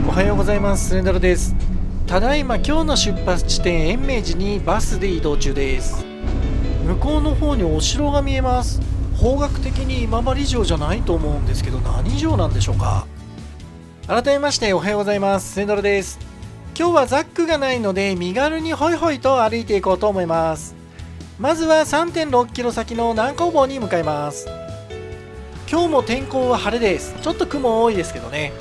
おはようございます。スレンダロです。ただいま今日の出発地点延命寺にバスで移動中です。向こうの方にお城が見えます。方角的に今治城じゃないと思うんですけど、何城なんでしょうか。改めましておはようございます。スレンダロです。今日はザックがないので身軽にホイホイと歩いていこうと思います。まずは 3.6 キロ先の南工房に向かいます。今日も天候は晴れです。ちょっと雲多いですけどね。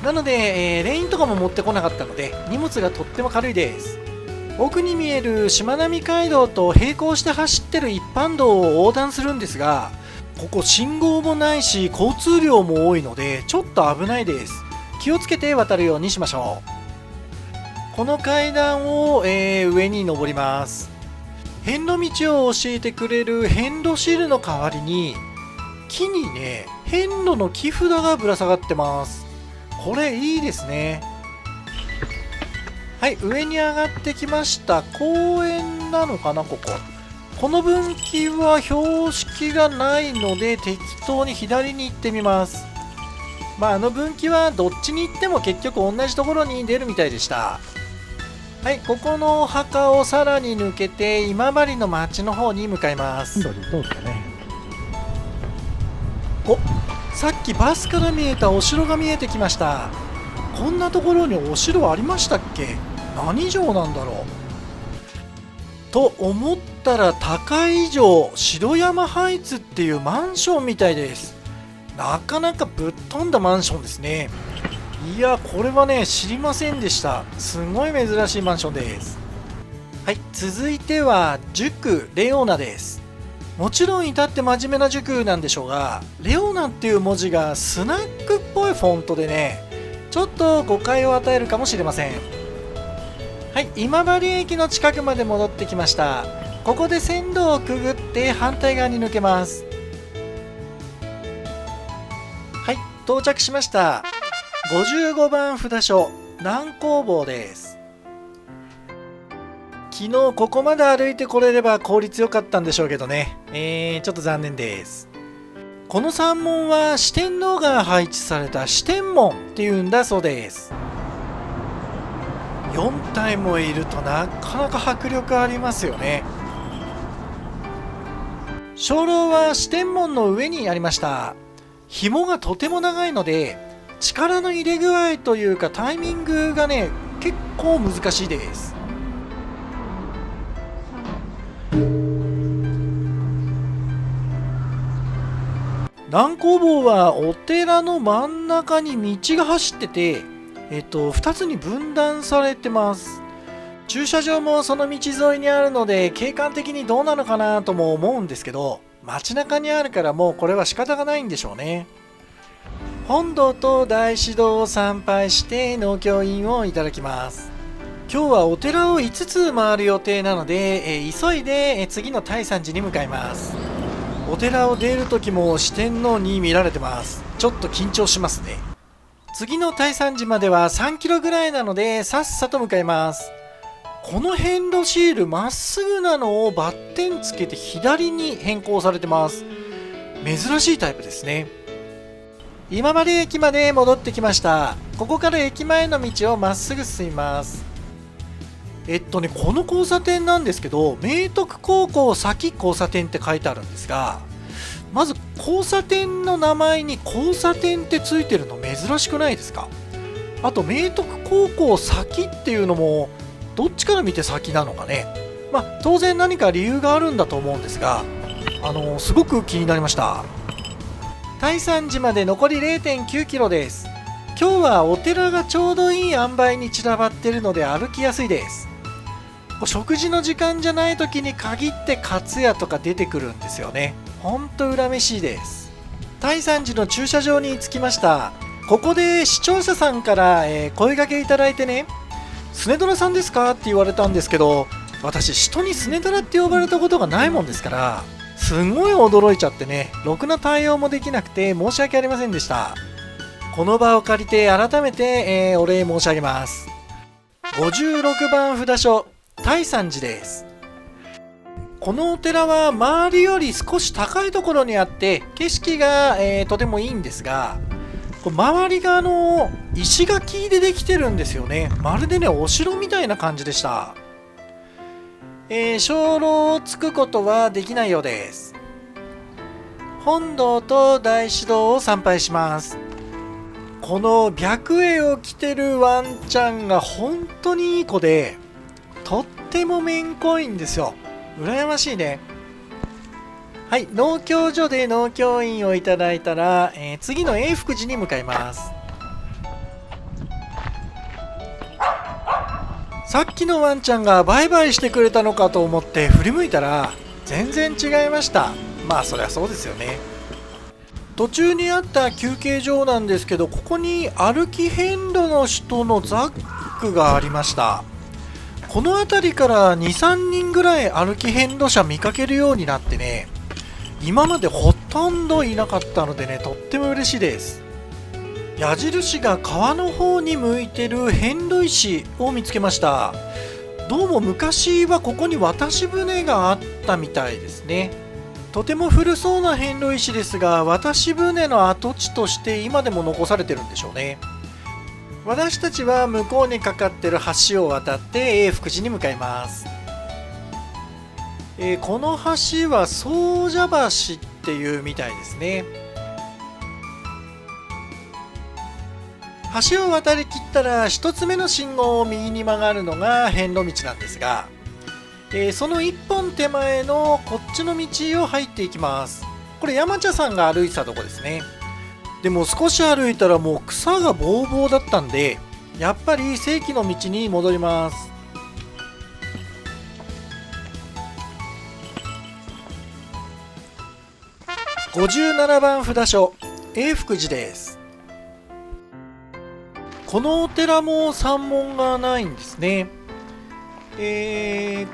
なので、レインとかも持ってこなかったので荷物がとっても軽いです。奥に見えるしまなみ海道と並行して走ってる一般道を横断するんですが、ここ信号もないし交通量も多いのでちょっと危ないです。気をつけて渡るようにしましょう。この階段を、上に登ります。遍路道を教えてくれる遍路シールの代わりに木にね、遍路の木札がぶら下がってます。これいいですね。はい、上に上がってきました。公園なのかな、この分岐は標識がないので適当に左に行ってみます。あの分岐はどっちに行っても結局同じところに出るみたいでした。はい、ここの墓をさらに抜けて今治の町の方に向かいます。どうですかね。さっきバスから見えたお城が見えてきました。こんなところにお城ありましたっけ。何城なんだろうと思ったら、高い城城山ハイツっていうマンションみたいです。なかなかぶっ飛んだマンションですね。いや、これはね、知りませんでした。すごい珍しいマンションです。はい、続いては塾レオナです。もちろん至って真面目な塾なんでしょうが、レオナっていう文字がスナックっぽいフォントでね、ちょっと誤解を与えるかもしれません。はい、今治駅の近くまで戻ってきました。ここで線路をくぐって反対側に抜けます。はい、到着しました。55番札所南工房です。昨日ここまで歩いてこれれば効率良かったんでしょうけどね、ちょっと残念です。この山門は四天王が配置された四天門っていうんだそうです。4体もいるとなかなか迫力ありますよね。鐘楼は四天門の上にありました。紐がとても長いので力の入れ具合というかタイミングがね、結構難しいです。南工房はお寺の真ん中に道が走ってて、2つに分断されてます。駐車場もその道沿いにあるので景観的にどうなのかなとも思うんですけど、街中にあるからもうこれは仕方がないんでしょうね。本堂と大師堂を参拝して農協印をいただきます。今日はお寺を5つ回る予定なので、急いで次の大山寺に向かいます。お寺を出る時も四天王に見られてます。ちょっと緊張しますね。次の大山寺までは3キロぐらいなのでさっさと向かいます。この遍路シールまっすぐなのをバッテンつけて左に変更されてます。珍しいタイプですね。今治駅まで戻ってきました。ここから駅前の道をまっすぐ進みます。この交差点なんですけど、明徳高校先交差点って書いてあるんですが、まず交差点の名前に交差点ってついてるの珍しくないですか。あと明徳高校先っていうのもどっちから見て先なのかね。当然何か理由があるんだと思うんですが、すごく気になりました。大山寺まで残り 0.9 キロです。今日はお寺がちょうどいい塩梅に散らばっているので歩きやすいです。食事の時間じゃない時に限ってカツヤとか出てくるんですよね。ほんと恨めしいです。大山寺の駐車場に着きました。ここで視聴者さんから、声掛けいただいてね、スネドラさんですかって言われたんですけど、私人にスネドラって呼ばれたことがないもんですから、すごい驚いちゃってね、ろくな対応もできなくて申し訳ありませんでした。この場を借りて改めて、お礼申し上げます。56番札所大山寺です。このお寺は周りより少し高いところにあって景色が、とてもいいんですが、これ周りが石垣でできてるんですよね。まるでねお城みたいな感じでした。鐘楼をつくことはできないようです。本堂と大師堂を参拝します。この白衣を着てるワンちゃんが本当にいい子で、とってもめんこいんですよ。羨ましいね。はい、農協所で農協員をいただいたら、次の永福寺に向かいます。さっきのワンちゃんがバイバイしてくれたのかと思って振り向いたら全然違いました。まあそりゃそうですよね。途中にあった休憩所なんですけど、ここに歩き遍路の人のザックがありました。この辺りから2、3人ぐらい歩き遍路者見かけるようになってね、今までほとんどいなかったのでね、とっても嬉しいです。矢印が川の方に向いてる遍路石を見つけました。どうも昔はここに渡し船があったみたいですね。とても古そうな遍路石ですが、渡し船の跡地として今でも残されてるんでしょうね。私たちは向こうにかかってる橋を渡って永福寺に向かいます。この橋は総社橋っていうみたいですね。橋を渡りきったら一つ目の信号を右に曲がるのが遍路道なんですが、その一本手前のこっちの道を入っていきます。これ山茶さんが歩いてたとこですね。でも少し歩いたらもう草がぼうぼうだったんで、やっぱり正規の道に戻ります。57番札所永福寺です。このお寺も山門がないんですね。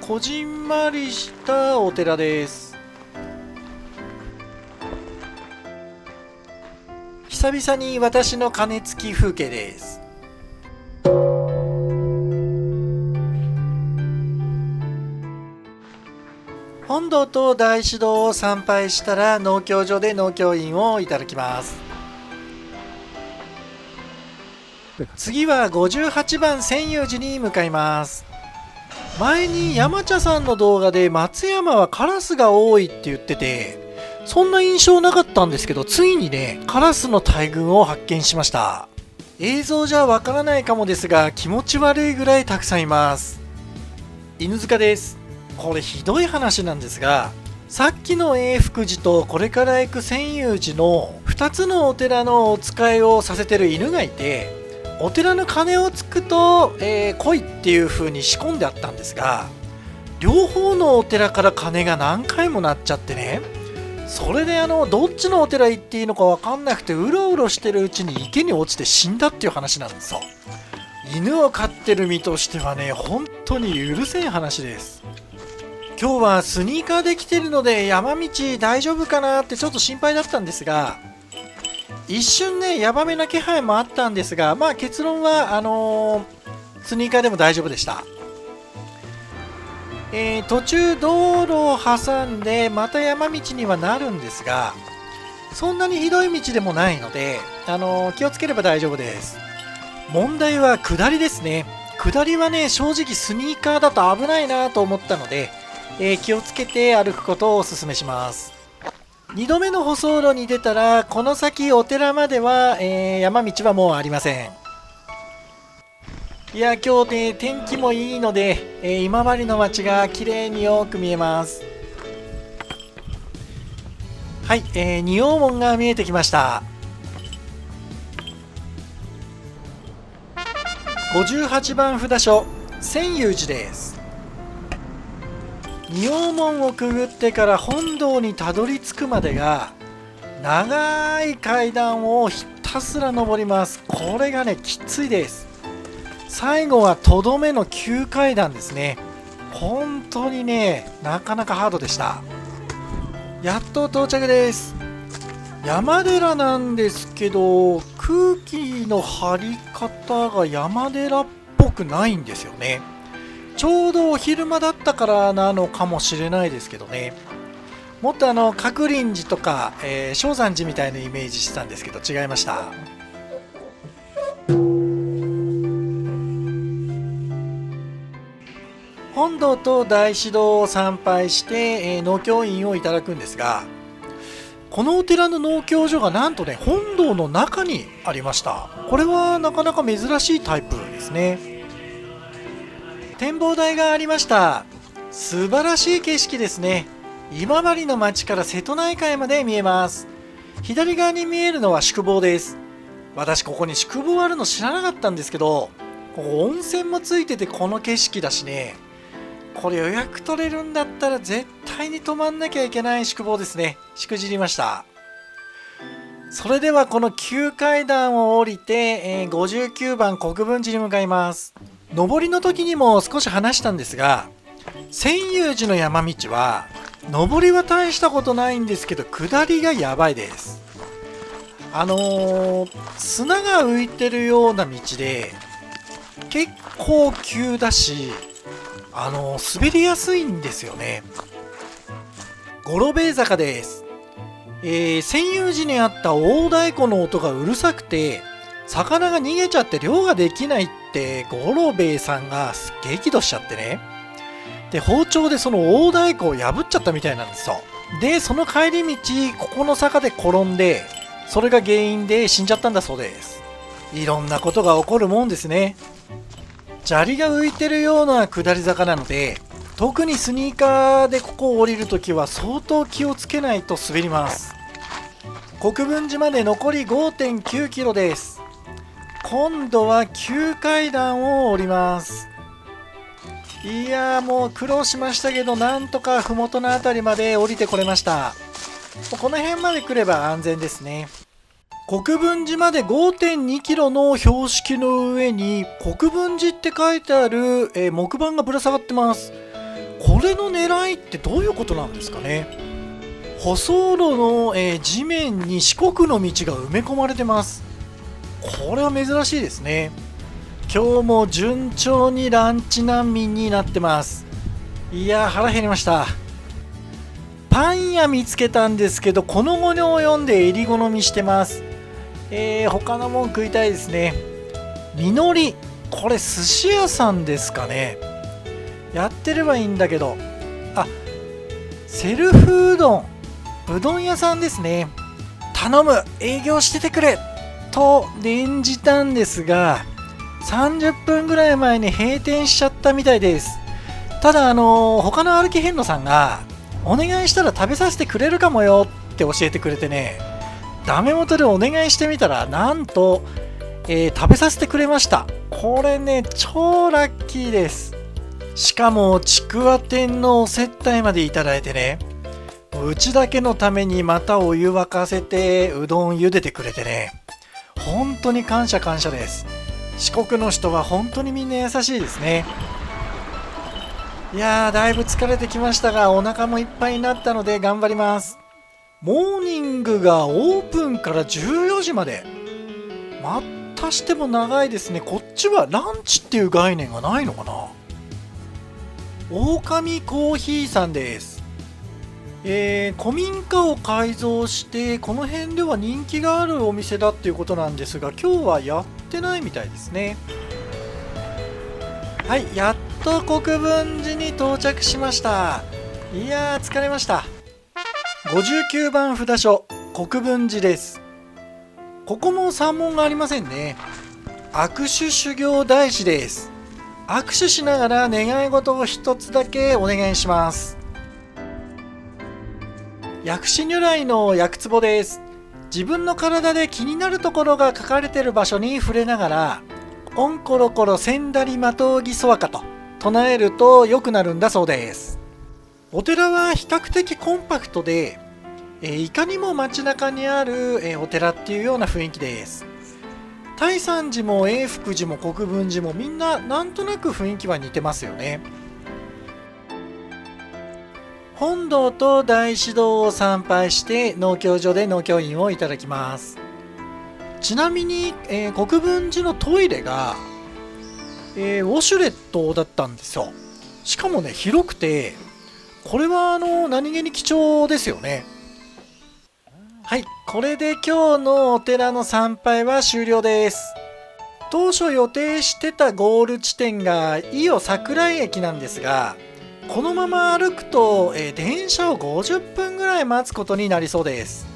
こじんまりしたお寺です。久々に私の鐘つき風景です。本堂と大師堂を参拝したら農協所で農協員をいただきます。次は58番千遊寺に向かいます。前に山茶さんの動画で松山はカラスが多いって言ってて、そんな印象なかったんですけど、ついにねカラスの大群を発見しました。映像じゃわからないかもですが気持ち悪いぐらいたくさんいます。犬塚です。これひどい話なんですが、さっきの永福寺とこれから行く千遊寺の2つのお寺のお使いをさせてる犬がいて、お寺の鐘をつくと、来いっていう風に仕込んであったんですが、両方のお寺から鐘が何回も鳴っちゃってね、それでどっちのお寺行っていいのか分かんなくてうろうろしてるうちに池に落ちて死んだっていう話なんですよ。犬を飼ってる身としてはね、本当に許せん話です。今日はスニーカーで来てるので山道大丈夫かなってちょっと心配だったんですが、一瞬ねヤバめな気配もあったんですが、まあ結論はスニーカーでも大丈夫でした。途中道路を挟んでまた山道にはなるんですが、そんなにひどい道でもないので、気をつければ大丈夫です。問題は下りですね。下りはね正直スニーカーだと危ないなと思ったので、気をつけて歩くことをお勧めします。2度目の舗装路に出たらこの先お寺までは、山道はもうありません。いや今日ね天気もいいので、今治の街が綺麗によく見えます。はい、仁王門が見えてきました。58番札所千遊寺です。仁王門をくぐってから本堂にたどり着くまでが長い階段をひたすら登ります。これがねきついです。最後はとどめの急階段ですね。本当にねなかなかハードでした。やっと到着です。山寺なんですけど空気の張り方が山寺っぽくないんですよね。ちょうどお昼間だったからなのかもしれないですけどね。もっと鶴林寺とか、正山寺みたいなイメージしてたんですけど違いました。本堂と大師堂を参拝して、農協院をいただくんですが、このお寺の農協所がなんとね、本堂の中にありました。これはなかなか珍しいタイプですね。展望台がありました。素晴らしい景色ですね。今治の町から瀬戸内海まで見えます。左側に見えるのは宿坊です。私ここに宿坊あるの知らなかったんですけど、ここ温泉もついててこの景色だしね、これ予約取れるんだったら絶対に泊まんなきゃいけない宿坊ですね。しくじりました。それではこの旧階段を降りて、59番国分寺に向かいます。上りの時にも少し話したんですが、千遊寺の山道は上りは大したことないんですけど、下りがやばいです。砂が浮いてるような道で結構急だし、滑りやすいんですよね。五郎兵衛坂です。千遊寺にあった大太鼓の音がうるさくて、魚が逃げちゃって漁ができないって五郎兵衛さんが激怒しちゃってね。で、包丁でその大太鼓を破っちゃったみたいなんですよ。で、その帰り道、ここの坂で転んで、それが原因で死んじゃったんだそうです。いろんなことが起こるもんですね。砂利が浮いてるような下り坂なので、特にスニーカーでここを降りるときは相当気をつけないと滑ります。国分寺まで残り 5.9 キロです。今度は旧階段を降ります。いやー、もう苦労しましたけど、なんとか麓の辺りまで降りてこれました。この辺まで来れば安全ですね。国分寺まで 5.2 キロの標識の上に国分寺って書いてある、木板がぶら下がってます。これの狙いってどういうことなんですかね。舗装路の、地面に四国の道が埋め込まれてます。これは珍しいですね。今日も順調にランチ難民になってます。いやー、腹減りました。パン屋見つけたんですけど、この期に及んで襟好みしてます。他のもん食いたいですね。みのり、これ寿司屋さんですかね。やってればいいんだけど。あ、セルフうどん、うどん屋さんですね。頼む、営業しててくれと念じたんですが、30分ぐらい前に閉店しちゃったみたいです。ただ他の歩き遍路さんがお願いしたら食べさせてくれるかもよって教えてくれてね、ダメ元でお願いしてみたら、なんと、食べさせてくれました。これね、超ラッキーです。しかもちくわ天のお接待までいただいてね、うちだけのためにまたお湯沸かせてうどん茹でてくれてね、本当に感謝感謝です。四国の人は本当にみんな優しいですね。いやー、だいぶ疲れてきましたが、お腹もいっぱいになったので頑張ります。モーニングがオープンから14時まで。またしても長いですね。こっちはランチっていう概念がないのかな。狼コーヒーさんです。古民家を改造してこの辺では人気があるお店だっていうことなんですが、今日はやってないみたいですね。はい、やっと国分寺に到着しました。いやー、疲れました。59番札所、国分寺です。ここも山門がありませんね。握手修行大師です。握手しながら願い事を一つだけお願いします。薬師如来の薬壺です。自分の体で気になるところが書かれている場所に触れながら、オンコロコロセンダリマトウギソワカと唱えると良くなるんだそうです。お寺は比較的コンパクトで、いかにも街中にある、お寺っていうような雰囲気です。大山寺も永福寺も国分寺もみんななんとなく雰囲気は似てますよね。本堂と大師堂を参拝して農協所で農協飲をいただきます。ちなみに、国分寺のトイレが、ウォシュレットだったんですよ。しかもね、広くて、これは何気に貴重ですよね。はい、これで今日のお寺の参拝は終了です。当初予定してたゴール地点が伊予桜井駅なんですが、このまま歩くと、電車を50分ぐらい待つことになりそうです。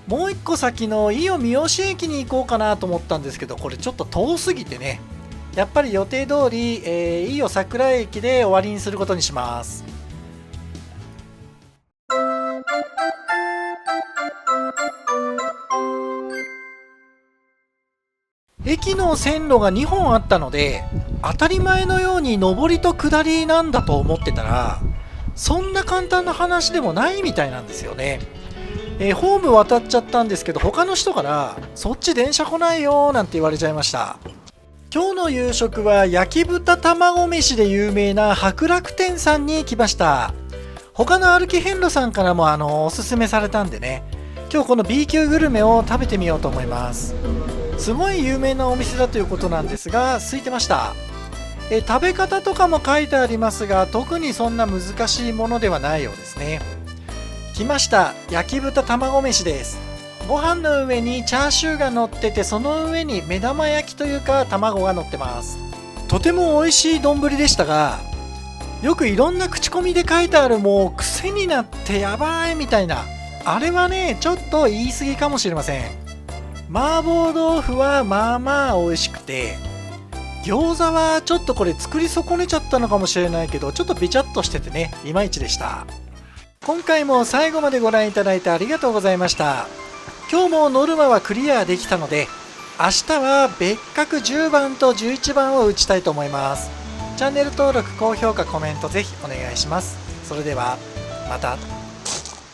もう一個先の伊予三好駅に行こうかなと思ったんですけど、これちょっと遠すぎてね、やっぱり予定通り、伊予桜井駅で終わりにすることにします。駅の線路が2本あったので、当たり前のように上りと下りなんだと思ってたら、そんな簡単な話でもないみたいなんですよね。ホーム渡っちゃったんですけど、他の人からそっち電車来ないよなんて言われちゃいました。今日の夕食は焼き豚卵飯で有名な白楽天さんに来ました。他の歩き遍路さんからもおすすめされたんでね、今日この B 級グルメを食べてみようと思います。すごい有名なお店だということなんですが、空いてました。食べ方とかも書いてありますが、特にそんな難しいものではないようですね。来ました。焼き豚卵飯です。ご飯の上にチャーシューが乗ってて、その上に目玉焼きというか卵が乗ってます。とても美味しい丼でしたが、よくいろんな口コミで書いてあるもう癖になってやばいみたいな、あれはねちょっと言い過ぎかもしれません。麻婆豆腐はまあまあ美味しくて、餃子はちょっとこれ作り損ねちゃったのかもしれないけど、ちょっとべちゃっとしててね、いまいちでした。今回も最後までご覧いただいてありがとうございました。今日もノルマはクリアできたので、明日は別格10番と11番を打ちたいと思います。チャンネル登録、高評価、コメントぜひお願いします。それではまた。